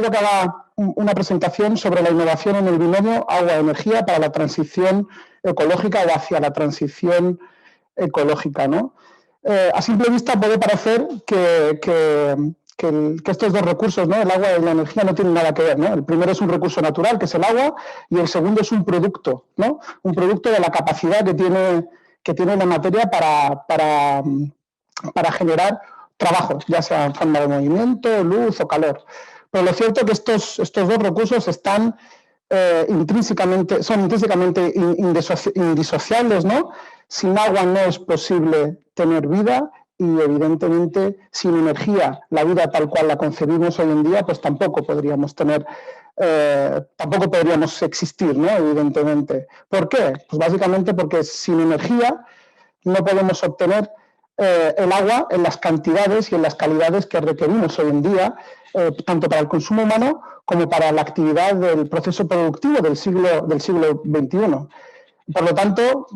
quiero que haga una presentación sobre la innovación en el binomio agua-energía para la transición ecológica o hacia la transición ecológica, ¿no? A simple vista puede parecer que estos dos recursos, ¿no?, el agua y la energía, no tienen nada que ver, ¿no? El primero es un recurso natural, que es el agua, y el segundo es un producto, ¿no? Un producto de la capacidad que tiene la materia para generar trabajos, ya sea en forma de movimiento, luz o calor. Pero lo cierto es que estos dos recursos están son intrínsecamente indisociables, ¿no? Sin agua no es posible tener vida y, evidentemente, sin energía, la vida tal cual la concebimos hoy en día, pues tampoco podríamos existir, ¿no? Evidentemente. ¿Por qué? Pues básicamente porque sin energía no podemos obtener el agua en las cantidades y en las calidades que requerimos hoy en día, tanto para el consumo humano como para la actividad del proceso productivo del siglo XXI. Por lo tanto,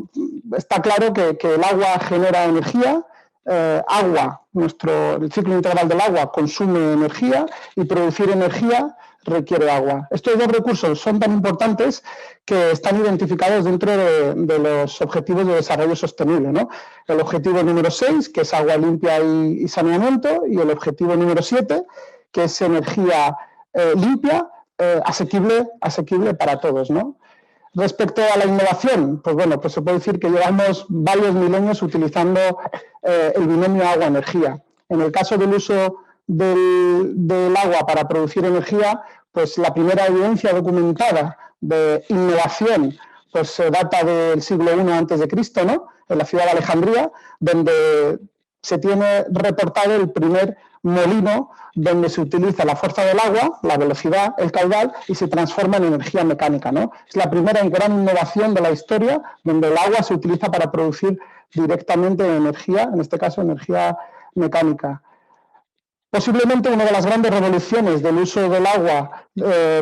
está claro que el agua genera energía, el ciclo integral del agua consume energía y producir energía requiere agua. Estos dos recursos son tan importantes que están identificados dentro de los objetivos de desarrollo sostenible, ¿no? El objetivo número 6, que es agua limpia y saneamiento, y el objetivo número 7, que es energía limpia, asequible para todos, ¿no? Respecto a la innovación, pues bueno, pues se puede decir que llevamos varios milenios utilizando el binomio agua-energía. En el caso del uso del agua para producir energía, pues la primera evidencia documentada de innovación pues se data del siglo I a.C., ¿no?, en la ciudad de Alejandría, donde se tiene reportado el primer molino donde se utiliza la fuerza del agua, la velocidad, el caudal, y se transforma en energía mecánica, ¿no? Es la primera gran innovación de la historia donde el agua se utiliza para producir directamente energía, en este caso energía mecánica. Posiblemente una de las grandes revoluciones del uso del agua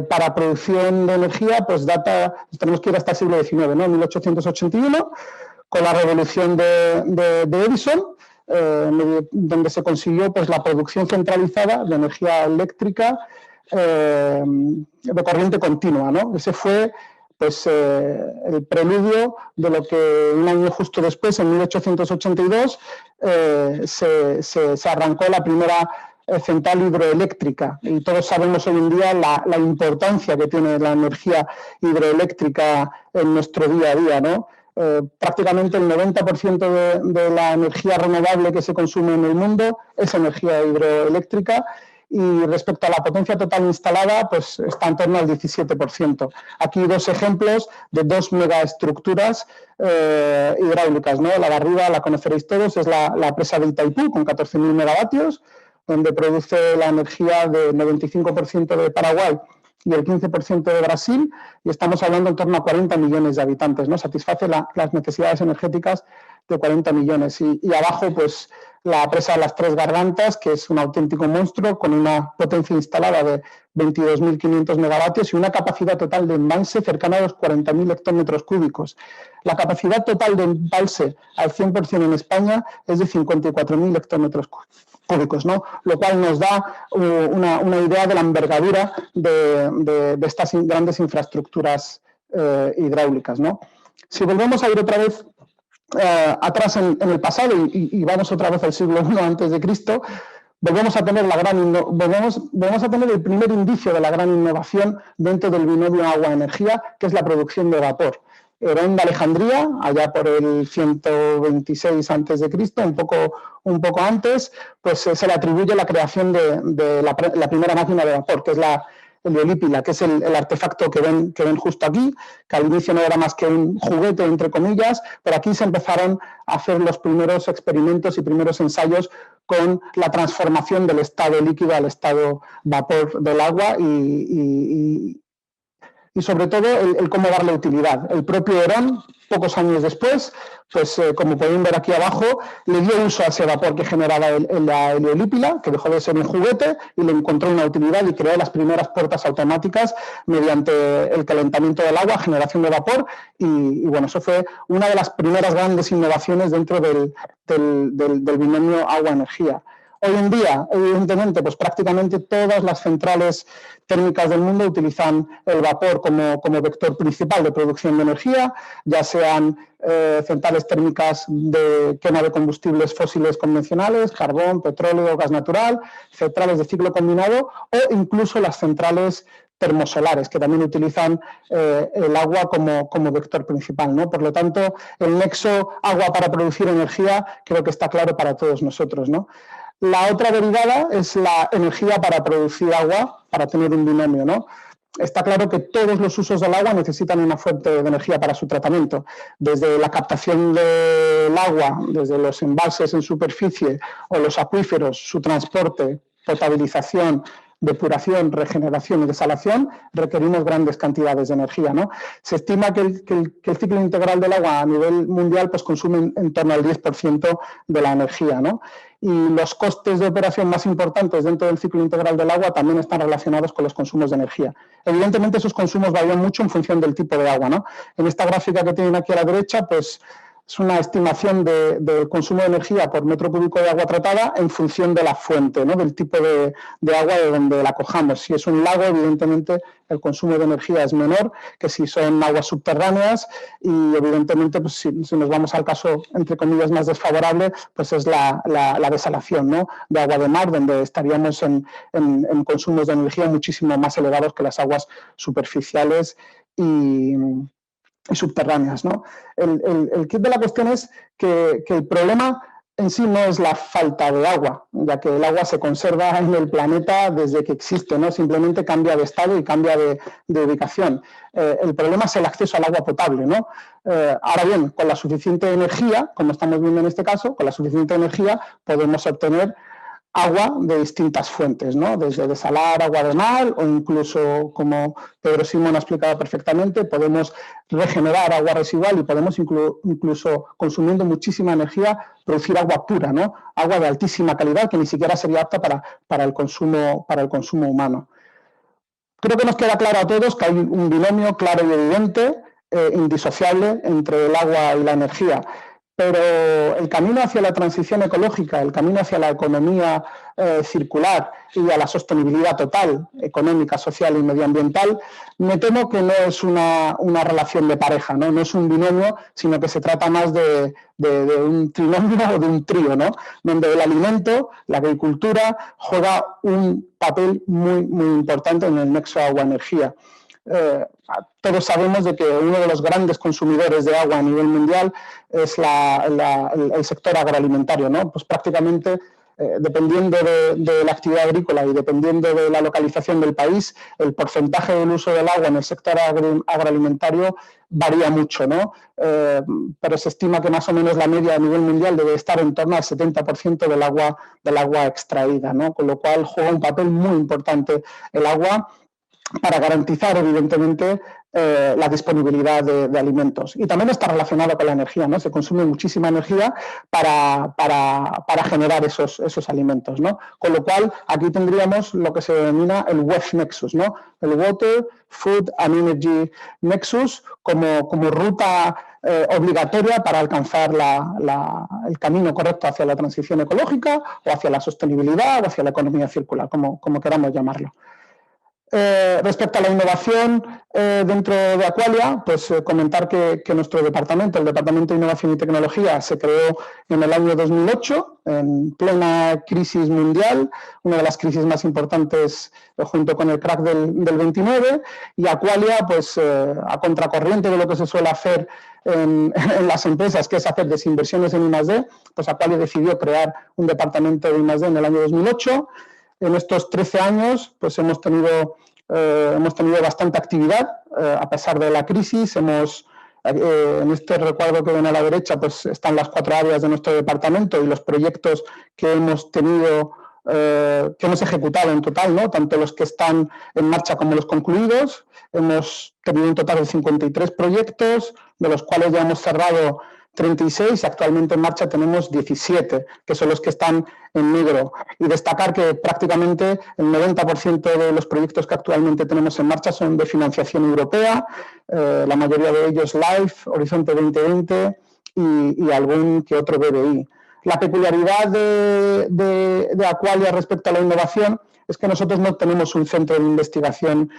para producción de energía, pues tenemos que ir hasta el siglo XIX, ¿no?, 1881, con la revolución de Edison, donde se consiguió pues la producción centralizada de energía eléctrica de corriente continua, ¿no? Ese fue pues el preludio de lo que un año justo después, en 1882, se arrancó la primera central hidroeléctrica, y todos sabemos hoy en día la importancia que tiene la energía hidroeléctrica en nuestro día a día, ¿no? Prácticamente el 90% de la energía renovable que se consume en el mundo es energía hidroeléctrica, y respecto a la potencia total instalada, pues está en torno al 17%. Aquí dos ejemplos de dos megaestructuras hidráulicas, ¿no? La de arriba la conoceréis todos, es la presa de Itaipú, con 14.000 megavatios, donde produce la energía del 95% de Paraguay y el 15% de Brasil, y estamos hablando en torno a 40 millones de habitantes, ¿no? Satisface las necesidades energéticas de 40 millones. Y abajo, pues, la presa de las Tres Gargantas, que es un auténtico monstruo, con una potencia instalada de 22.500 megavatios y una capacidad total de embalse cercana a los 40.000 hectómetros cúbicos. La capacidad total de embalse al 100% en España es de 54.000 hectómetros cúbicos, ¿no? Lo cual nos da una idea de la envergadura de estas grandes infraestructuras hidráulicas, ¿no? Si volvemos a ir otra vez atrás en el pasado y vamos otra vez al siglo I a.C., volvemos a tener el primer indicio de la gran innovación dentro del binomio agua-energía, que es la producción de vapor. Herón de Alejandría, allá por el 126 a.C., un poco antes, pues se le atribuye la creación de la primera máquina de vapor, que es el heliólipila, que es el artefacto que ven justo aquí, que al inicio no era más que un juguete, entre comillas, pero aquí se empezaron a hacer los primeros experimentos y primeros ensayos con la transformación del estado líquido al estado vapor del agua y sobre todo el cómo darle utilidad. El propio Herón, pocos años después, pues como pueden ver aquí abajo, le dio uso a ese vapor que generaba la heliólipila, que dejó de ser un juguete, y le encontró una utilidad y creó las primeras puertas automáticas mediante el calentamiento del agua, generación de vapor, y bueno, eso fue una de las primeras grandes innovaciones dentro del binomio agua-energía. Hoy en día, evidentemente, pues prácticamente todas las centrales térmicas del mundo utilizan el vapor como vector principal de producción de energía, ya sean centrales térmicas de quema de combustibles fósiles convencionales, carbón, petróleo, gas natural, centrales de ciclo combinado o incluso las centrales termosolares, que también utilizan el agua como vector principal, ¿no? Por lo tanto, el nexo agua para producir energía creo que está claro para todos nosotros, ¿no? La otra derivada es la energía para producir agua, para tener un binomio, ¿no? Está claro que todos los usos del agua necesitan una fuente de energía para su tratamiento, desde la captación del agua, desde los embalses en superficie o los acuíferos, su transporte, potabilización, depuración, regeneración y desalación, requerimos grandes cantidades de energía, ¿no? Se estima que el ciclo integral del agua a nivel mundial pues, consume en torno al 10% de la energía, ¿no? Y los costes de operación más importantes dentro del ciclo integral del agua también están relacionados con los consumos de energía. Evidentemente, esos consumos varían mucho en función del tipo de agua, ¿no? En esta gráfica que tienen aquí a la derecha, pues es una estimación del consumo de energía por metro cúbico de agua tratada en función de la fuente, ¿no? Del tipo de agua de donde la cojamos. Si es un lago, evidentemente el consumo de energía es menor que si son aguas subterráneas y evidentemente pues, si nos vamos al caso, entre comillas, más desfavorable, pues es la desalación, ¿no? De agua de mar, donde estaríamos en consumos de energía muchísimo más elevados que las aguas superficiales y subterráneas, ¿no? El kit de la cuestión es que el problema en sí no es la falta de agua, ya que el agua se conserva en el planeta desde que existe, ¿no? Simplemente cambia de estado y cambia de ubicación. El problema es el acceso al agua potable, ¿no? Ahora bien, con la suficiente energía, como estamos viendo en este caso, con la suficiente energía podemos obtener agua de distintas fuentes, ¿no? Desde desalar agua de mar o incluso, como Pedro Simón ha explicado perfectamente, podemos regenerar agua residual y podemos incluso, consumiendo muchísima energía, producir agua pura, ¿no? Agua de altísima calidad que ni siquiera sería apta para el consumo humano. Creo que nos queda claro a todos que hay un binomio claro y evidente, indisociable entre el agua y la energía. Pero el camino hacia la transición ecológica, el camino hacia la economía circular y a la sostenibilidad total, económica, social y medioambiental, me temo que no es una relación de pareja, ¿no? No es un binomio, sino que se trata más de un trinomio o de un trío, ¿no? Donde el alimento, la agricultura, juega un papel muy, muy importante en el nexo agua-energía. Todos sabemos de que uno de los grandes consumidores de agua a nivel mundial es el sector agroalimentario, ¿no? Pues prácticamente, dependiendo de la actividad agrícola y dependiendo de la localización del país, el porcentaje del uso del agua en el sector agroalimentario varía mucho, ¿no? Pero se estima que más o menos la media a nivel mundial debe estar en torno al 70% del agua extraída, ¿no? Con lo cual juega un papel muy importante el agua para garantizar, evidentemente, la disponibilidad de alimentos. Y también está relacionado con la energía, ¿no? Se consume muchísima energía para generar esos alimentos, ¿no? Con lo cual, aquí tendríamos lo que se denomina el WEF Nexus, ¿no? El Water, Food and Energy Nexus como ruta obligatoria para alcanzar el camino correcto hacia la transición ecológica o hacia la sostenibilidad o hacia la economía circular, como queramos llamarlo. Respecto a la innovación dentro de Aqualia, pues comentar que nuestro departamento, el Departamento de Innovación y Tecnología, se creó en el año 2008, en plena crisis mundial, una de las crisis más importantes junto con el crack del 29, y Aqualia, pues a contracorriente de lo que se suele hacer en las empresas, que es hacer desinversiones en I+D, pues Aqualia decidió crear un departamento de I+D en el año 2008. En estos 13 años pues hemos tenido bastante actividad, a pesar de la crisis. En este recuadro que ven a la derecha pues están las 4 áreas de nuestro departamento y los proyectos que hemos tenido, que hemos ejecutado en total, ¿no? Tanto los que están en marcha como los concluidos. Hemos tenido un total de 53 proyectos, de los cuales ya hemos cerrado 36, actualmente en marcha tenemos 17, que son los que están en negro. Y destacar que prácticamente el 90% de los proyectos que actualmente tenemos en marcha son de financiación europea, la mayoría de ellos LIFE, Horizonte 2020 y algún que otro BBI. La peculiaridad de Aqualia respecto a la innovación es que nosotros no tenemos un centro de investigación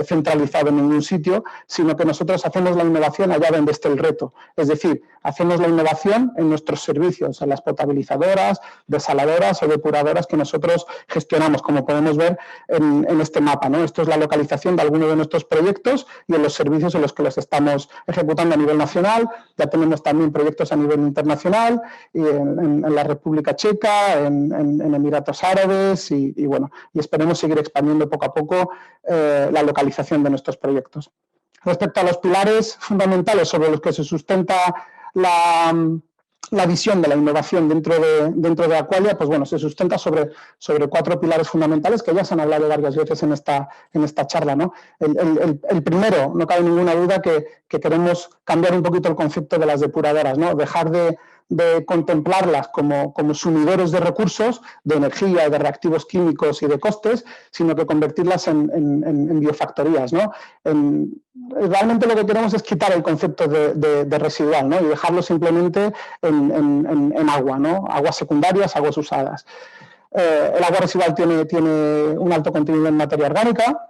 centralizado en ningún sitio, sino que nosotros hacemos la innovación allá donde esté el reto. Es decir, hacemos la innovación en nuestros servicios, en las potabilizadoras, desaladoras o depuradoras que nosotros gestionamos, como podemos ver en este mapa, ¿no? Esto es la localización de algunos de nuestros proyectos y en los servicios en los que los estamos ejecutando a nivel nacional. Ya tenemos también proyectos a nivel internacional, y en la República Checa, en Emiratos Árabes y bueno, y esperemos seguir expandiendo poco a poco la localización de nuestros proyectos. Respecto a los pilares fundamentales sobre los que se sustenta la visión de la innovación dentro de Aqualia, pues bueno, se sustenta sobre 4 pilares fundamentales que ya se han hablado varias veces en esta charla, ¿no? El primero, no cabe ninguna duda que queremos cambiar un poquito el concepto de las depuradoras, ¿no? Dejar de contemplarlas como sumidores de recursos, de energía, de reactivos químicos y de costes, sino que convertirlas en biofactorías, ¿no? Realmente lo que queremos es quitar el concepto de residual, ¿no? Y dejarlo simplemente en agua, ¿no? Aguas secundarias, aguas usadas. El agua residual tiene un alto contenido en materia orgánica,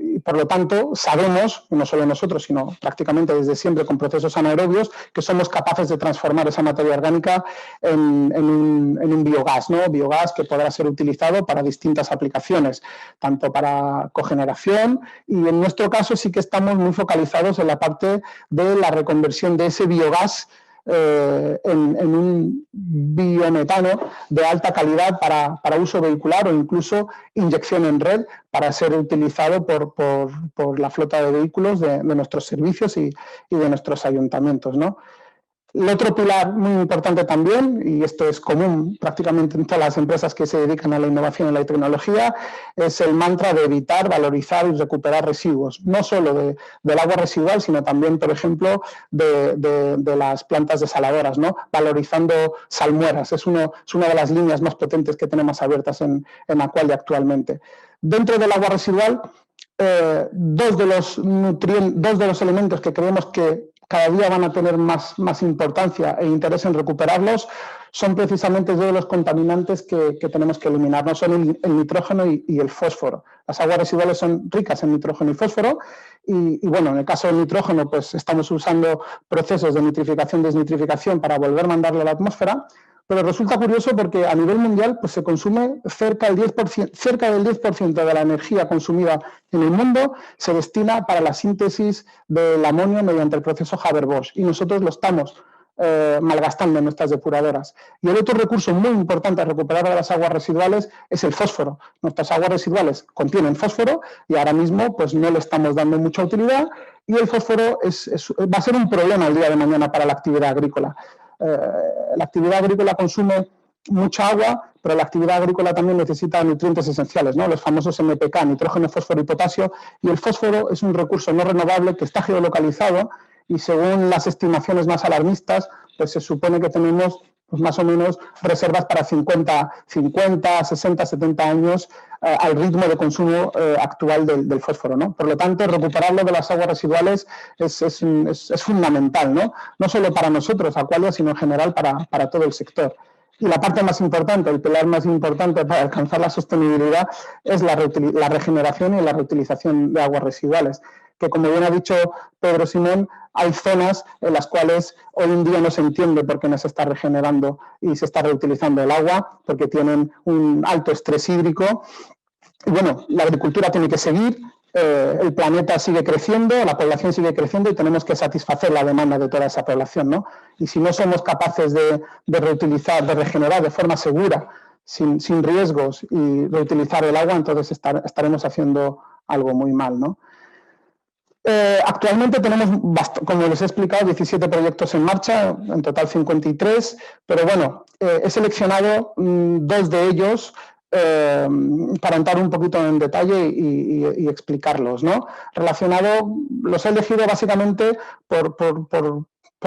y por lo tanto sabemos, no solo nosotros, sino prácticamente desde siempre con procesos anaerobios, que somos capaces de transformar esa materia orgánica en un biogás, ¿no? Biogás que podrá ser utilizado para distintas aplicaciones, tanto para cogeneración, y en nuestro caso sí que estamos muy focalizados en la parte de la reconversión de ese biogás en un biometano de alta calidad para uso vehicular o incluso inyección en red para ser utilizado por la flota de vehículos de nuestros servicios y de nuestros ayuntamientos, ¿no? El otro pilar muy importante también, y esto es común prácticamente en todas las empresas que se dedican a la innovación y la tecnología, es el mantra de evitar, valorizar y recuperar residuos, no solo del agua residual, sino también, por ejemplo, de las plantas desaladoras, ¿no? Valorizando salmueras, es una de las líneas más potentes que tenemos abiertas en Aqualia actualmente. Dentro del agua residual, dos de los elementos que creemos que cada día van a tener más importancia e interés en recuperarlos son precisamente dos de los contaminantes que tenemos que eliminar, no son el nitrógeno y el fósforo. Las aguas residuales son ricas en nitrógeno y fósforo y bueno, en el caso del nitrógeno pues estamos usando procesos de nitrificación, desnitrificación para volver a mandarlo a la atmósfera. Pero resulta curioso porque a nivel mundial pues, se consume cerca del 10% de la energía consumida en el mundo se destina para la síntesis del amonio mediante el proceso Haber-Bosch y nosotros lo estamos malgastando en nuestras depuradoras. Y el otro recurso muy importante a recuperar de las aguas residuales es el fósforo. Nuestras aguas residuales contienen fósforo y ahora mismo pues, no le estamos dando mucha utilidad y el fósforo va a ser un problema el día de mañana para la actividad agrícola. La actividad agrícola consume mucha agua, pero la actividad agrícola también necesita nutrientes esenciales, ¿no? Los famosos NPK, nitrógeno, fósforo y potasio, y el fósforo es un recurso no renovable que está geolocalizado y según las estimaciones más alarmistas, pues se supone que tenemos pues más o menos reservas para 50, 60, 70 años al ritmo de consumo actual del fósforo, ¿no? Por lo tanto, recuperarlo de las aguas residuales es fundamental, ¿no? No solo para nosotros, Aqualia, sino en general para todo el sector. Y la parte más importante, el pilar más importante para alcanzar la sostenibilidad es la regeneración y la reutilización de aguas residuales, que como bien ha dicho Pedro Simón, hay zonas en las cuales hoy en día no se entiende por qué no se está regenerando y se está reutilizando el agua, porque tienen un alto estrés hídrico. Y bueno, la agricultura tiene que seguir, el planeta sigue creciendo, la población sigue creciendo y tenemos que satisfacer la demanda de toda esa población, ¿no? Y si no somos capaces de reutilizar, de regenerar de forma segura, sin riesgos y reutilizar el agua, entonces estaremos haciendo algo muy mal, ¿no? Actualmente tenemos, como les he explicado, 17 proyectos en marcha, en total 53, pero bueno, he seleccionado 2 de ellos para entrar un poquito en detalle y explicarlos, ¿no? Los he elegido básicamente por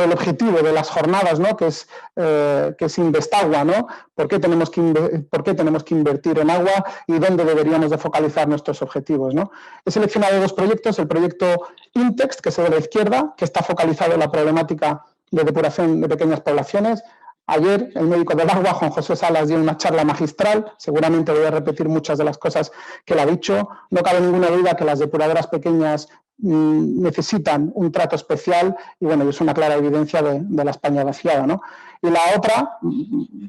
el objetivo de las jornadas, ¿no? que es Investagua, ¿no? ¿Por qué tenemos que invertir en agua y dónde deberíamos de focalizar nuestros objetivos, ¿no? He seleccionado 2 proyectos, el proyecto Intext, que es el de la izquierda, que está focalizado en la problemática de depuración de pequeñas poblaciones. Ayer el médico del agua, Juan José Salas, dio una charla magistral, seguramente voy a repetir muchas de las cosas que él ha dicho. No cabe ninguna duda que las depuradoras pequeñas necesitan un trato especial y bueno, es una clara evidencia de la España vaciada, ¿no? Y la otra,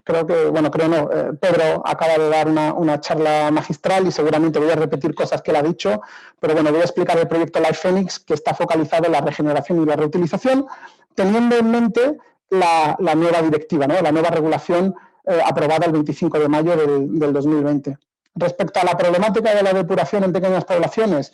creo que, bueno, creo no, Pedro acaba de dar una charla magistral y seguramente voy a repetir cosas que él ha dicho, pero bueno, voy a explicar el proyecto Life Phoenix, que está focalizado en la regeneración y la reutilización, teniendo en mente la nueva directiva, ¿no? La nueva regulación aprobada el 25 de mayo del 2020. Respecto a la problemática de la depuración en pequeñas poblaciones,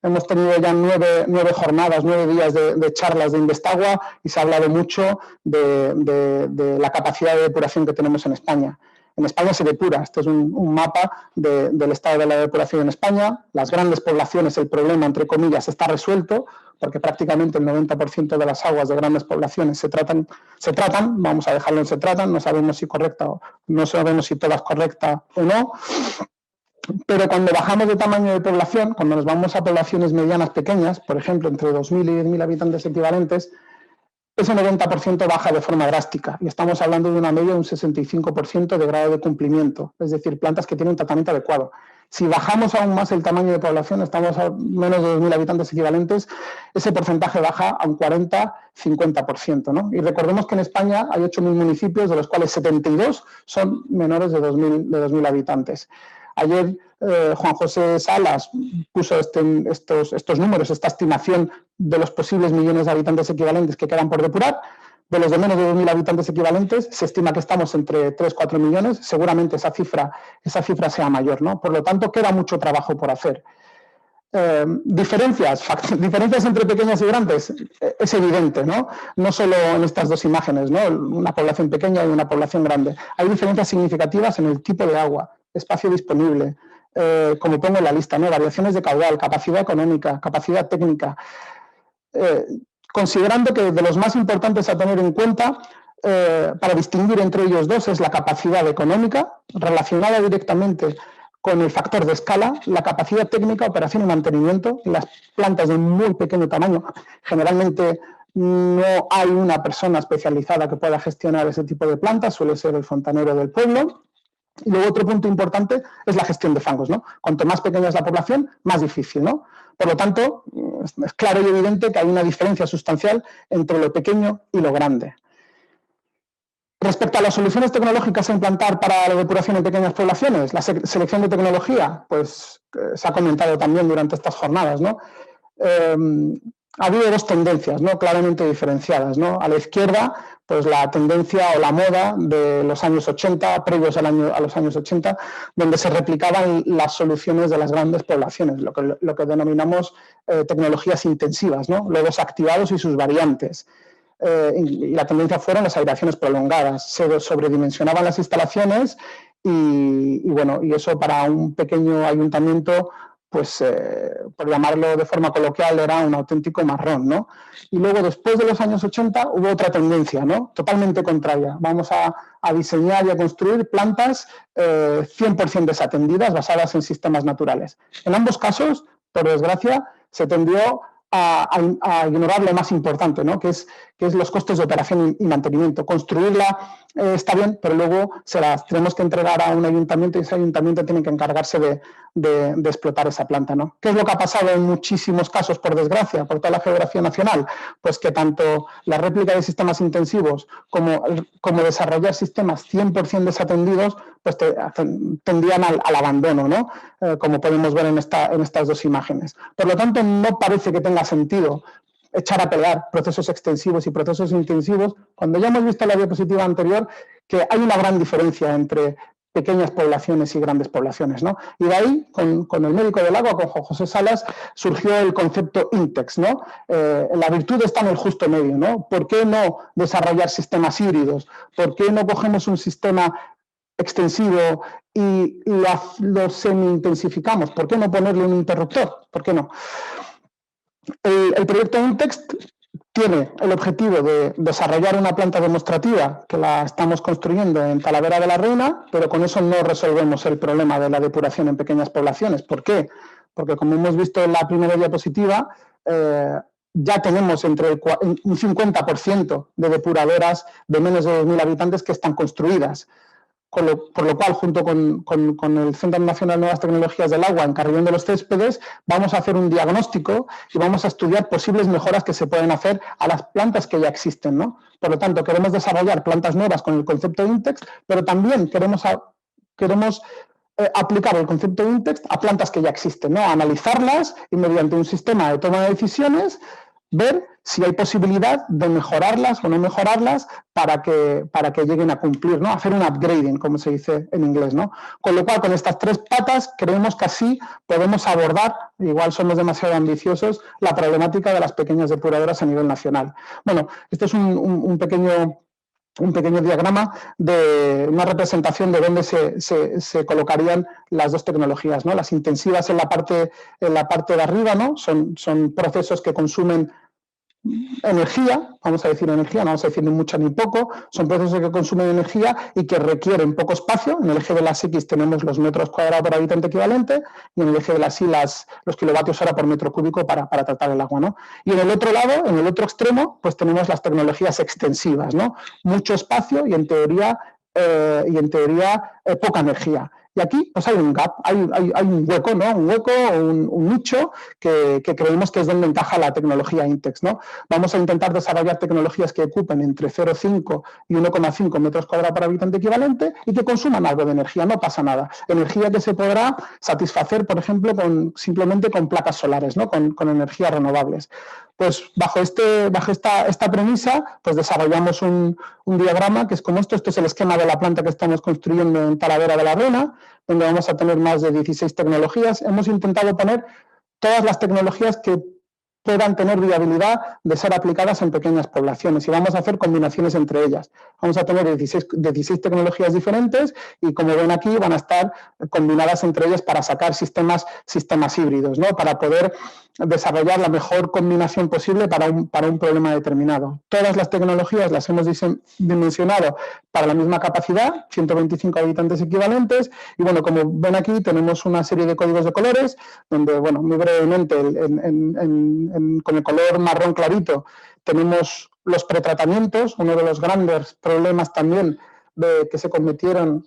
hemos tenido ya 9 jornadas, 9 días de charlas de Investagua y se ha hablado mucho de la capacidad de depuración que tenemos en España. En España se depura, este es un mapa del estado de la depuración en España. Las grandes poblaciones, el problema, entre comillas, está resuelto, porque prácticamente el 90% de las aguas de grandes poblaciones se tratan, vamos a dejarlo en se tratan, no sabemos si correcta o no sabemos si todas correctas o no. Pero cuando bajamos de tamaño de población, cuando nos vamos a poblaciones medianas pequeñas, por ejemplo, entre 2.000 y 10.000 habitantes equivalentes, ese 90% baja de forma drástica y estamos hablando de una media de un 65% de grado de cumplimiento, es decir, plantas que tienen un tratamiento adecuado. Si bajamos aún más el tamaño de población, estamos a menos de 2.000 habitantes equivalentes, ese porcentaje baja a un 40-50%, ¿no? Y recordemos que en España hay 8.000 municipios, de los cuales 72 son menores de 2.000 habitantes. Ayer Juan José Salas puso estos números, esta estimación de los posibles millones de habitantes equivalentes que quedan por depurar. De los de menos de 2.000 habitantes equivalentes, se estima que estamos entre 3-4 millones. Seguramente esa cifra sea mayor, ¿no? Por lo tanto, queda mucho trabajo por hacer. Diferencias entre pequeñas y grandes, es evidente, ¿no? No solo en estas dos imágenes, ¿no? Una población pequeña y una población grande. Hay diferencias significativas en el tipo de agua, espacio disponible, como pongo en la lista, ¿no? Variaciones de caudal, capacidad económica, capacidad técnica. Considerando que de los más importantes a tener en cuenta para distinguir entre ellos dos es la capacidad económica, relacionada directamente con el factor de escala, la capacidad técnica, operación y mantenimiento. En las plantas de muy pequeño tamaño, generalmente no hay una persona especializada que pueda gestionar ese tipo de plantas, suele ser el fontanero del pueblo. Y luego otro punto importante es la gestión de fangos, ¿no? Cuanto más pequeña es la población, más difícil, ¿no? Por lo tanto, es claro y evidente que hay una diferencia sustancial entre lo pequeño y lo grande. Respecto a las soluciones tecnológicas a implantar para la depuración en pequeñas poblaciones, la selección de tecnología, pues se ha comentado también durante estas jornadas, ¿no? Ha habido dos tendencias, ¿no? Claramente diferenciadas, ¿no? A la izquierda, pues la tendencia o la moda de los años 80, previos a los años 80, donde se replicaban las soluciones de las grandes poblaciones, lo que denominamos tecnologías intensivas, ¿no? Lodos activados y sus variantes. Y la tendencia fueron las aireaciones prolongadas. Se sobredimensionaban las instalaciones y eso para un pequeño ayuntamiento, pues por llamarlo de forma coloquial, era un auténtico marrón, ¿no? Y luego, después de los años 80, hubo otra tendencia, ¿no? Totalmente contraria. Vamos a diseñar y a construir plantas 100% desatendidas, basadas en sistemas naturales. En ambos casos, por desgracia, se tendió a ignorar lo más importante, ¿no? que es los costes de operación y mantenimiento. Construirla está bien, pero luego se las tenemos que entregar a un ayuntamiento y ese ayuntamiento tiene que encargarse de explotar esa planta, ¿no? ¿Qué es lo que ha pasado en muchísimos casos, por desgracia, por toda la geografía nacional? Pues que tanto la réplica de sistemas intensivos como desarrollar sistemas 100% desatendidos, pues tendían al abandono, ¿no? Como podemos ver en estas dos imágenes. Por lo tanto, no parece que tenga sentido echar a pelear procesos extensivos y procesos intensivos, cuando ya hemos visto en la diapositiva anterior que hay una gran diferencia entre pequeñas poblaciones y grandes poblaciones, ¿no? Y de ahí, con el médico del agua, con Juan José Salas, surgió el concepto INTEX, ¿no? La virtud está en el justo medio, ¿no? ¿Por qué no desarrollar sistemas híbridos? ¿Por qué no cogemos un sistema extensivo y lo semi-intensificamos? ¿Por qué no ponerle un interruptor? ¿Por qué no? El proyecto INTEX tiene el objetivo de desarrollar una planta demostrativa que la estamos construyendo en Talavera de la Reina, pero con eso no resolvemos el problema de la depuración en pequeñas poblaciones. ¿Por qué? Porque, como hemos visto en la primera diapositiva, ya tenemos entre un 50% de depuradoras de menos de 2.000 habitantes que están construidas. Por lo cual, junto con el Centro Nacional de Nuevas Tecnologías del Agua en Carrión de los Céspedes, vamos a hacer un diagnóstico y vamos a estudiar posibles mejoras que se pueden hacer a las plantas que ya existen, ¿no? Por lo tanto, queremos desarrollar plantas nuevas con el concepto de INTEX, pero también queremos aplicar el concepto de INTEX a plantas que ya existen, ¿no? Analizarlas y mediante un sistema de toma de decisiones ver si hay posibilidad de mejorarlas o no mejorarlas para que lleguen a cumplir, ¿no? Hacer un upgrading, como se dice en inglés, ¿no? Con lo cual, con estas tres patas, creemos que así podemos abordar, igual somos demasiado ambiciosos, la problemática de las pequeñas depuradoras a nivel nacional. Bueno, este es un pequeño diagrama de una representación de dónde se colocarían las dos tecnologías, ¿no? Las intensivas en la parte de arriba, ¿no? Son procesos que consumen energía, vamos a decir energía, no vamos a decir ni mucha ni poco, son procesos que consumen energía y que requieren poco espacio. En el eje de las X tenemos los metros cuadrados por habitante equivalente y en el eje de las Y los kilovatios hora por metro cúbico para tratar el agua, ¿no? Y en el otro lado, en el otro extremo, pues tenemos las tecnologías extensivas, ¿no? Mucho espacio y en teoría poca energía. Y aquí pues hay un gap, hay un hueco, ¿no? Un hueco, un nicho que creemos que es donde encaja la tecnología INTEX, ¿no? Vamos a intentar desarrollar tecnologías que ocupen entre 0,5 y 1,5 metros cuadrados por habitante equivalente y que consuman algo de energía, no pasa nada. Energía que se podrá satisfacer, por ejemplo, simplemente con placas solares, ¿no? Con energías renovables. Pues bajo esta premisa, pues desarrollamos un diagrama que es como esto. Esto es el esquema de la planta que estamos construyendo en Talavera de la Reina, donde vamos a tener más de 16 tecnologías. Hemos intentado poner todas las tecnologías que puedan tener viabilidad de ser aplicadas en pequeñas poblaciones y vamos a hacer combinaciones entre ellas. Vamos a tener 16 tecnologías diferentes y, como ven aquí, van a estar combinadas entre ellas para sacar sistemas híbridos, ¿no? Para poder desarrollar la mejor combinación posible para un problema determinado. Todas las tecnologías las hemos dimensionado para la misma capacidad, 125 habitantes equivalentes, y bueno, como ven aquí tenemos una serie de códigos de colores, donde, bueno, muy brevemente, con el color marrón clarito tenemos los pretratamientos. Uno de los grandes problemas también que se cometieron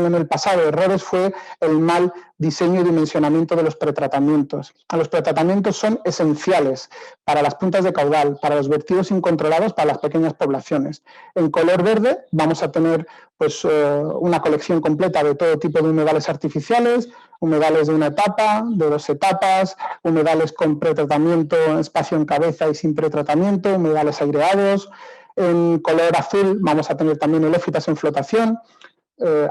en el pasado, errores, fue el mal diseño y dimensionamiento de los pretratamientos. Los pretratamientos son esenciales para las puntas de caudal, para los vertidos incontrolados, para las pequeñas poblaciones. En color verde vamos a tener pues, una colección completa de todo tipo de humedales artificiales, humedales de una etapa, de 2 etapas, humedales con pretratamiento, espacio en cabeza y sin pretratamiento, humedales aireados. En color azul vamos a tener también helófitas en flotación,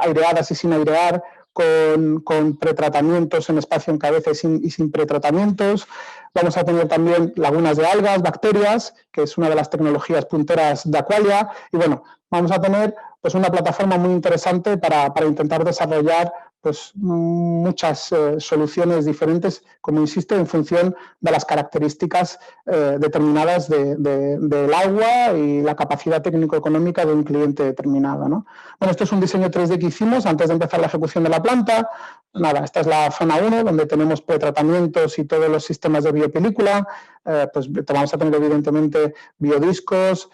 aireadas y sin airear, con pretratamientos en espacio en cabeza y sin pretratamientos. Vamos a tener también lagunas de algas, bacterias, que es una de las tecnologías punteras de Aqualia. Y bueno, vamos a tener pues, una plataforma muy interesante para intentar desarrollar pues, muchas soluciones diferentes, como insisto, en función de las características determinadas del agua y la capacidad técnico-económica de un cliente determinado, ¿no? Bueno, esto es un diseño 3D que hicimos antes de empezar la ejecución de la planta. Nada, esta es la zona 1, donde tenemos pretratamientos y todos los sistemas de biopelícula. Pues vamos a tener, evidentemente, biodiscos,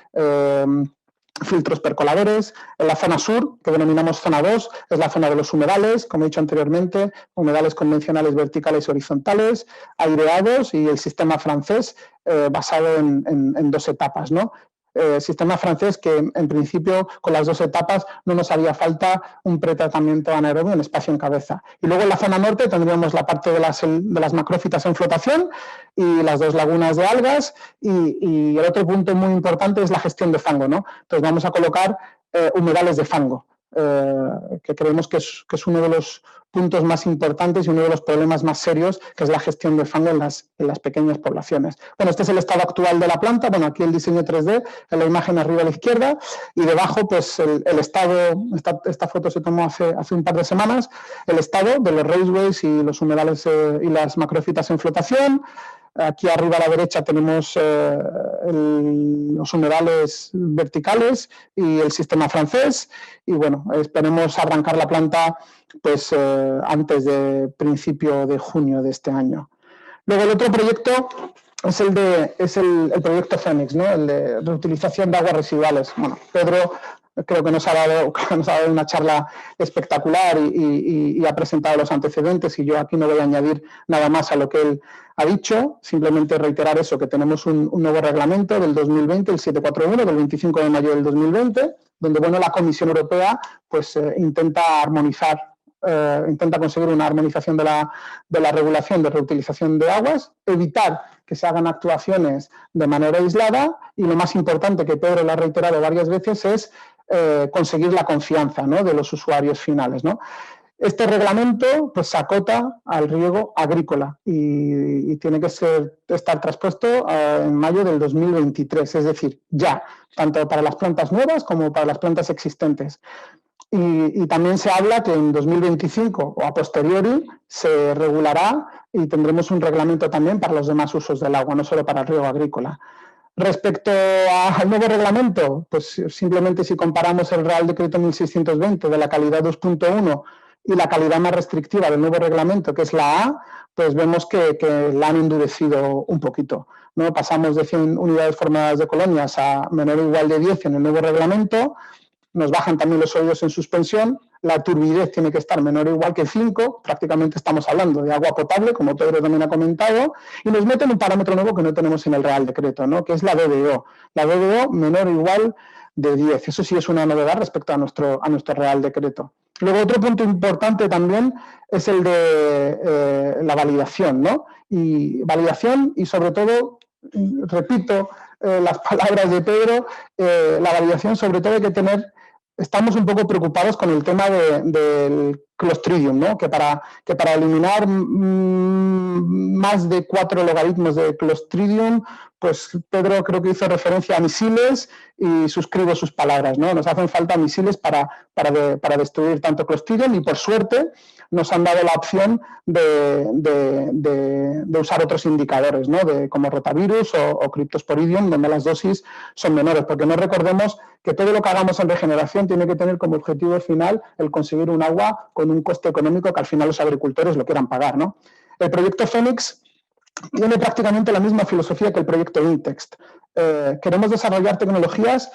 filtros percoladores. En la zona sur, que denominamos zona 2, es la zona de los humedales, como he dicho anteriormente, humedales convencionales verticales y horizontales, aireados, y el sistema francés basado en 2 etapas, ¿no? Sistema francés que en principio con las 2 etapas no nos haría falta un pretratamiento anaerobio en espacio en cabeza. Y luego en la zona norte tendríamos la parte de las macrófitas en flotación y las 2 lagunas de algas, y el otro punto muy importante es la gestión de fango, ¿no? Entonces vamos a colocar humedales de fango, que creemos que es uno de los puntos más importantes y uno de los problemas más serios, que es la gestión de fango en las pequeñas poblaciones. Bueno, este es el estado actual de la planta. Bueno, aquí el diseño 3D, en la imagen arriba a la izquierda, y debajo pues el estado. Esta foto se tomó hace un par de semanas, el estado de los raceways y los humedales y las macrófitas en flotación. Aquí arriba a la derecha tenemos los humedales verticales y el sistema francés, y bueno, esperemos arrancar la planta pues antes de principio de junio de este año. Luego el otro proyecto el proyecto Fénix, ¿no? El de reutilización de aguas residuales. Bueno, Pedro creo que nos ha dado una charla espectacular y ha presentado los antecedentes, y yo aquí no voy a añadir nada más a lo que él ha dicho, simplemente reiterar eso, que tenemos un nuevo reglamento del 2020, el 741, del 25 de mayo del 2020, donde bueno, la Comisión Europea pues, intenta armonizar, intenta conseguir una armonización de la regulación de reutilización de aguas, evitar que se hagan actuaciones de manera aislada, y lo más importante, que Pedro lo ha reiterado varias veces, es conseguir la confianza, ¿no?, de los usuarios finales, ¿no? Este reglamento pues, se acota al riego agrícola y tiene que estar traspuesto en mayo del 2023, es decir, ya, tanto para las plantas nuevas como para las plantas existentes. Y también se habla que en 2025 o a posteriori se regulará y tendremos un reglamento también para los demás usos del agua, no solo para el riego agrícola. Respecto al nuevo reglamento, pues simplemente si comparamos el Real Decreto 1620 de la calidad 2.1 y la calidad más restrictiva del nuevo reglamento, que es la A, pues vemos que la han endurecido un poquito, ¿no? Pasamos de 100 unidades formadas de colonias a menor o igual de 10 en el nuevo reglamento. Nos bajan también los sólidos en suspensión, la turbidez tiene que estar menor o igual que 5, prácticamente estamos hablando de agua potable, como Pedro también ha comentado, y nos meten un parámetro nuevo que no tenemos en el Real Decreto, ¿no?, que es la DDO. La DDO menor o igual de 10. Eso sí es una novedad respecto a nuestro Real Decreto. Luego, otro punto importante también es el de la validación, ¿no? Y validación y, sobre todo, repito las palabras de Pedro, la validación, sobre todo, hay que tener. Estamos un poco preocupados con el tema del Clostridium, ¿no?, que para eliminar más de 4 logaritmos de Clostridium, pues Pedro creo que hizo referencia a misiles, y suscribo sus palabras, ¿no? Nos hacen falta misiles para destruir tanto Clostridium, y por suerte nos han dado la opción de usar otros indicadores, ¿no?, como rotavirus o Cryptosporidium, donde las dosis son menores, porque no recordemos que todo lo que hagamos en regeneración tiene que tener como objetivo final el conseguir un agua con un coste económico que al final los agricultores lo quieran pagar, ¿no? El proyecto Fénix tiene prácticamente la misma filosofía que el proyecto Intext. Queremos desarrollar tecnologías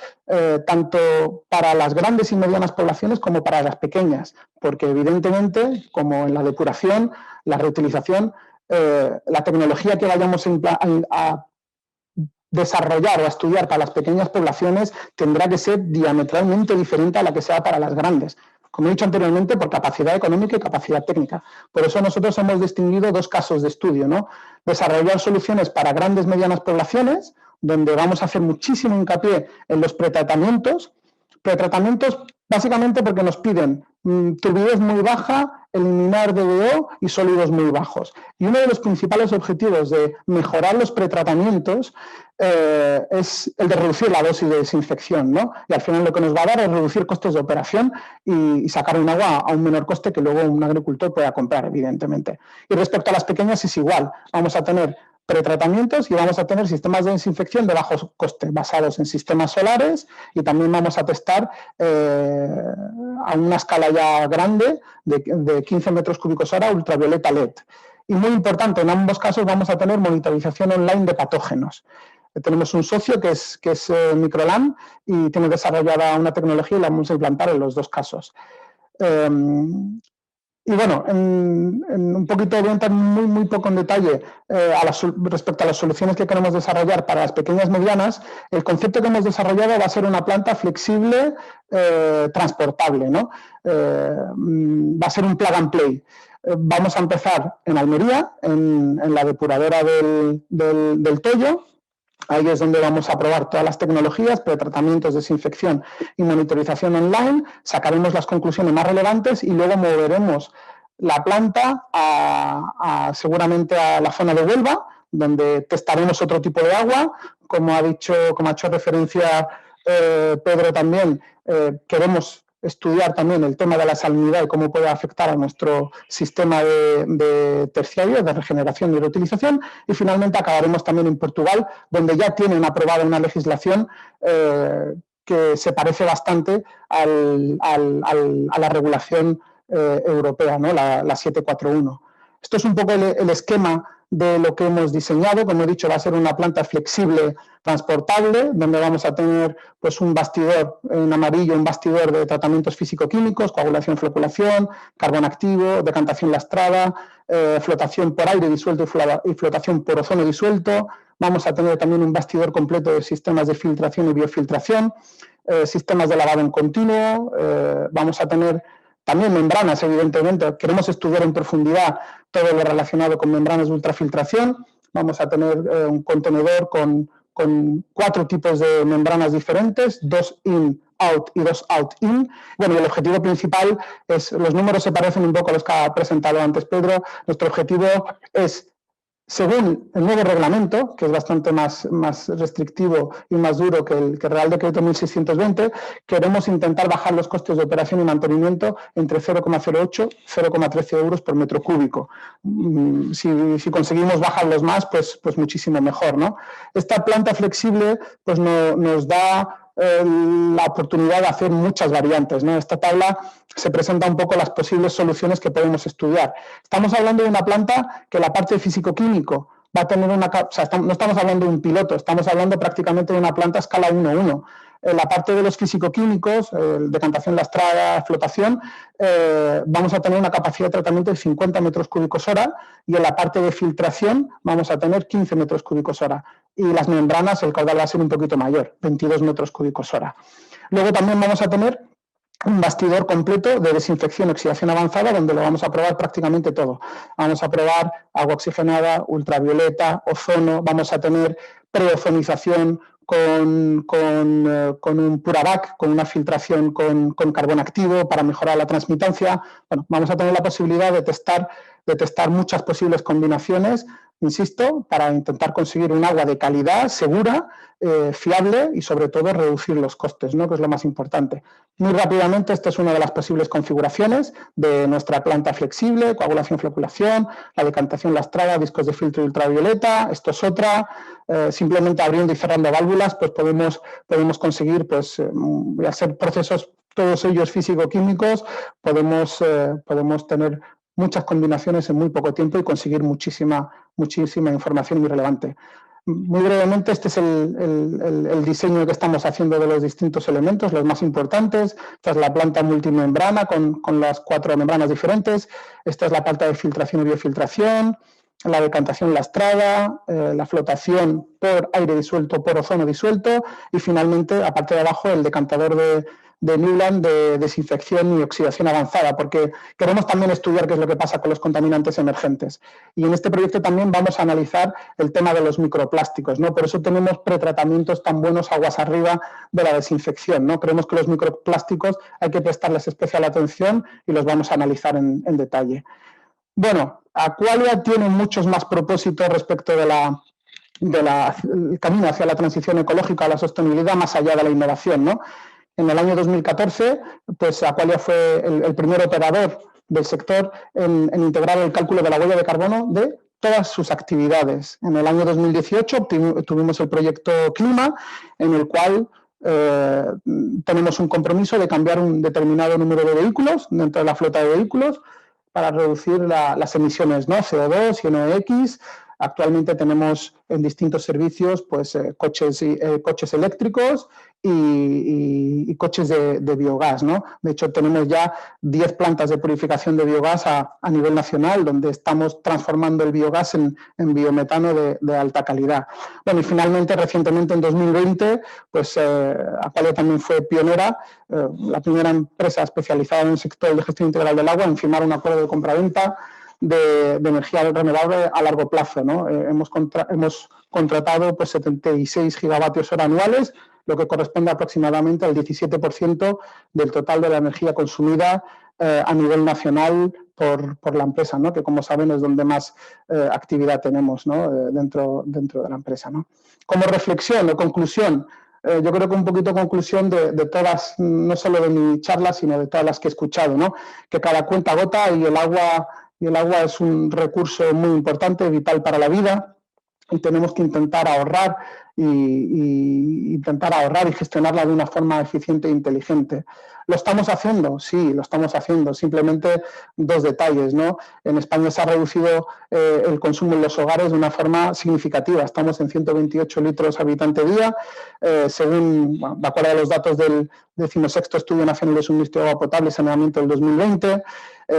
tanto para las grandes y medianas poblaciones como para las pequeñas, porque evidentemente, como en la depuración, la reutilización, la tecnología que vayamos a desarrollar o a estudiar para las pequeñas poblaciones tendrá que ser diametralmente diferente a la que sea para las grandes, como he dicho anteriormente, por capacidad económica y capacidad técnica. Por eso nosotros hemos distinguido dos casos de estudio, ¿no? Desarrollar soluciones para grandes y medianas poblaciones, donde vamos a hacer muchísimo hincapié en los pretratamientos básicamente porque nos piden turbidez muy baja, eliminar DDO y sólidos muy bajos. Y uno de los principales objetivos de mejorar los pretratamientos es el de reducir la dosis de desinfección, ¿no? Y al final lo que nos va a dar es reducir costes de operación y sacar un agua a un menor coste que luego un agricultor pueda comprar, evidentemente. Y respecto a las pequeñas es igual. Vamos a tener pretratamientos y vamos a tener sistemas de desinfección de bajo coste basados en sistemas solares, y también vamos a testar a una escala ya grande de 15 metros cúbicos hora ultravioleta LED. Y muy importante, en ambos casos vamos a tener monitorización online de patógenos. Tenemos un socio que es Microlam y tiene desarrollada una tecnología y la vamos a implantar en los dos casos. Y bueno, en un poquito voy a entrar muy poco en detalle respecto a las soluciones que queremos desarrollar para las pequeñas y medianas. El concepto que hemos desarrollado va a ser una planta flexible, transportable, ¿no? Va a ser un plug and play. Vamos a empezar en Almería, en la depuradora del Toyo. Ahí es donde vamos a probar todas las tecnologías, pretratamientos, desinfección y monitorización online. Sacaremos las conclusiones más relevantes y luego moveremos la planta seguramente a la zona de Huelva, donde testaremos otro tipo de agua. Como ha hecho referencia Pedro también, queremos estudiar también el tema de la salinidad y cómo puede afectar a nuestro sistema de terciario, de regeneración y reutilización. Y finalmente acabaremos también en Portugal, donde ya tienen aprobada una legislación que se parece bastante a la regulación europea, ¿no?, la 741. Esto es un poco el esquema de lo que hemos diseñado. Como he dicho, va a ser una planta flexible, transportable, donde vamos a tener pues, un bastidor en amarillo, un bastidor de tratamientos físico-químicos, coagulación, floculación, carbón activo, decantación lastrada, flotación por aire disuelto y flotación por ozono disuelto. Vamos a tener también un bastidor completo de sistemas de filtración y biofiltración, sistemas de lavado en continuo. Vamos a tener también membranas, evidentemente. Queremos estudiar en profundidad todo lo relacionado con membranas de ultrafiltración. Vamos a tener un contenedor con 4 tipos de membranas diferentes, 2 in, out y 2 out, in. Bueno, y el objetivo principal es, los números se parecen un poco a los que ha presentado antes Pedro. Nuestro objetivo es, según el nuevo reglamento, que es bastante más restrictivo y más duro que el Real Decreto 1620, queremos intentar bajar los costes de operación y mantenimiento entre 0,08 y 0,13 euros por metro cúbico. Si conseguimos bajarlos más, pues muchísimo mejor, ¿no? Esta planta flexible pues nos da la oportunidad de hacer muchas variantes, ¿no? Esta tabla se presenta un poco las posibles soluciones que podemos estudiar. Estamos hablando de una planta que la parte físico-químico va a tener una... O sea, no estamos hablando de un piloto, estamos hablando prácticamente de una planta a escala 1:1. La parte de los físico-químicos, decantación lastrada, flotación, vamos a tener una capacidad de tratamiento de 50 metros cúbicos hora y en la parte de filtración vamos a tener 15 metros cúbicos hora. Y las membranas, el caudal va a ser un poquito mayor, 22 metros cúbicos hora. Luego también vamos a tener un bastidor completo de desinfección y oxidación avanzada donde lo vamos a probar prácticamente todo. Vamos a probar agua oxigenada, ultravioleta, ozono, vamos a tener preozonización con un Puravac, con una filtración con carbón activo para mejorar la transmitancia. Bueno, vamos a tener la posibilidad de testar muchas posibles combinaciones, insisto, para intentar conseguir un agua de calidad, segura, fiable y sobre todo reducir los costes, ¿no? Que es lo más importante. Muy rápidamente, esta es una de las posibles configuraciones de nuestra planta flexible, coagulación, floculación, la decantación lastrada, discos de filtro ultravioleta. Esto es otra. Simplemente abriendo y cerrando válvulas, pues podemos conseguir, pues, hacer procesos, todos ellos físico-químicos, podemos tener muchas combinaciones en muy poco tiempo y conseguir muchísima información muy relevante. Muy brevemente, este es el diseño que estamos haciendo de los distintos elementos, los más importantes. Esta es la planta multimembrana con las 4 membranas diferentes. Esta es la planta de filtración y biofiltración, la decantación lastrada, la flotación por aire disuelto, por ozono disuelto y finalmente, aparte de abajo, el decantador de Newland de desinfección y oxidación avanzada, porque queremos también estudiar qué es lo que pasa con los contaminantes emergentes. Y en este proyecto también vamos a analizar el tema de los microplásticos, ¿no? Por eso tenemos pretratamientos tan buenos aguas arriba de la desinfección, ¿no? Creemos que los microplásticos hay que prestarles especial atención y los vamos a analizar en detalle. Bueno, Aqualia tiene muchos más propósitos respecto del camino hacia la transición ecológica, a la sostenibilidad, más allá de la innovación, ¿no? En el año 2014, pues Aqualia fue el primer operador del sector en integrar el cálculo de la huella de carbono de todas sus actividades. En el año 2018 tuvimos el proyecto Clima, en el cual tenemos un compromiso de cambiar un determinado número de vehículos dentro de la flota de vehículos para reducir las emisiones, ¿no? CO2 y NOx. Actualmente tenemos en distintos servicios pues, coches eléctricos y coches de biogás, ¿no? De hecho, tenemos ya 10 plantas de purificación de biogás a nivel nacional, donde estamos transformando el biogás en biometano de alta calidad. Bueno, y finalmente, recientemente, en 2020, pues Aqualia también fue pionera, la primera empresa especializada en el sector de gestión integral del agua en firmar un acuerdo de compraventa de energía renovable a largo plazo, ¿no? Hemos contratado pues, 76 gigavatios hora anuales, lo que corresponde aproximadamente al 17% del total de la energía consumida a nivel nacional por la empresa, ¿no? Que como saben es donde más actividad tenemos, ¿no? dentro de la empresa, ¿no? Como reflexión o conclusión, yo creo que un poquito conclusión de todas, no solo de mi charla, sino de todas las que he escuchado, ¿no? Que cada cuenta gota y el agua es un recurso muy importante, vital para la vida, y tenemos que intentar ahorrar y intentar ahorrar y gestionarla de una forma eficiente e inteligente. ¿Lo estamos haciendo? Sí, lo estamos haciendo. Simplemente dos detalles, ¿no? En España se ha reducido el consumo en los hogares de una forma significativa. Estamos en 128 litros habitante día. Según, bueno, de acuerdo a los datos del 16º Estudio Nacional de Suministro de Agua Potable y Saneamiento del 2020,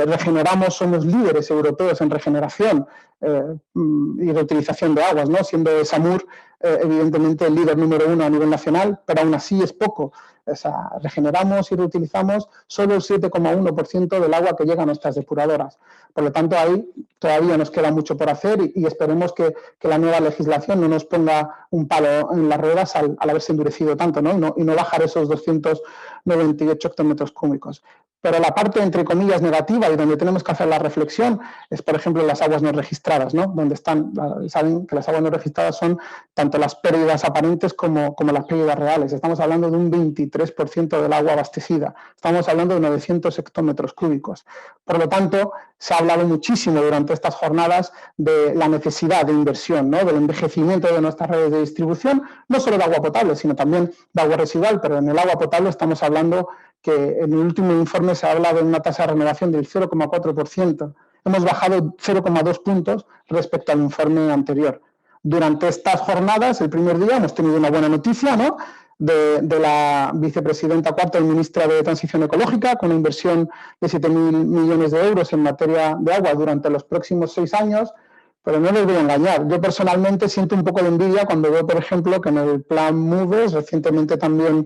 regeneramos, somos líderes europeos en regeneración y reutilización de aguas, ¿no? Siendo Samur evidentemente el líder número 1 a nivel nacional, pero aún así es poco. O sea, regeneramos y reutilizamos solo el 7,1% del agua que llega a nuestras depuradoras. Por lo tanto, ahí todavía nos queda mucho por hacer y esperemos que la nueva legislación no nos ponga un palo en las ruedas al haberse endurecido tanto, ¿no? Y no bajar esos 298 hectómetros cúbicos. Pero la parte, entre comillas, negativa y donde tenemos que hacer la reflexión es, por ejemplo, las aguas no registradas, ¿no? Donde saben que las aguas no registradas son tanto las pérdidas aparentes como las pérdidas reales. Estamos hablando de un 23% del agua abastecida. Estamos hablando de 900 hectómetros cúbicos. Por lo tanto, se ha hablado muchísimo durante estas jornadas de la necesidad de inversión, ¿no? Del envejecimiento de nuestras redes de distribución, no solo de agua potable, sino también de agua residual, pero en el agua potable estamos hablando que en el último informe se habla de una tasa de renovación del 0,4%. Hemos bajado 0,2 puntos respecto al informe anterior. Durante estas jornadas, el primer día, hemos tenido una buena noticia, ¿no? De la vicepresidenta cuarta y ministra de Transición Ecológica, con una inversión de 7.000 millones de euros en materia de agua durante los próximos 6 años, pero no les voy a engañar. Yo personalmente siento un poco de envidia cuando veo, por ejemplo, que en el plan MOVES, recientemente también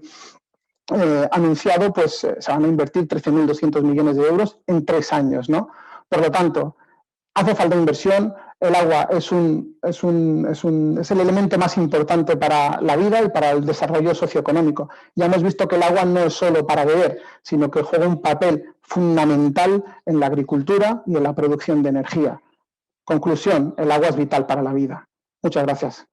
anunciado, pues se van a invertir 13.200 millones de euros en 3 años, ¿no? Por lo tanto, hace falta inversión. El agua es el elemento más importante para la vida y para el desarrollo socioeconómico. Ya hemos visto que el agua no es solo para beber, sino que juega un papel fundamental en la agricultura y en la producción de energía. Conclusión, el agua es vital para la vida. Muchas gracias.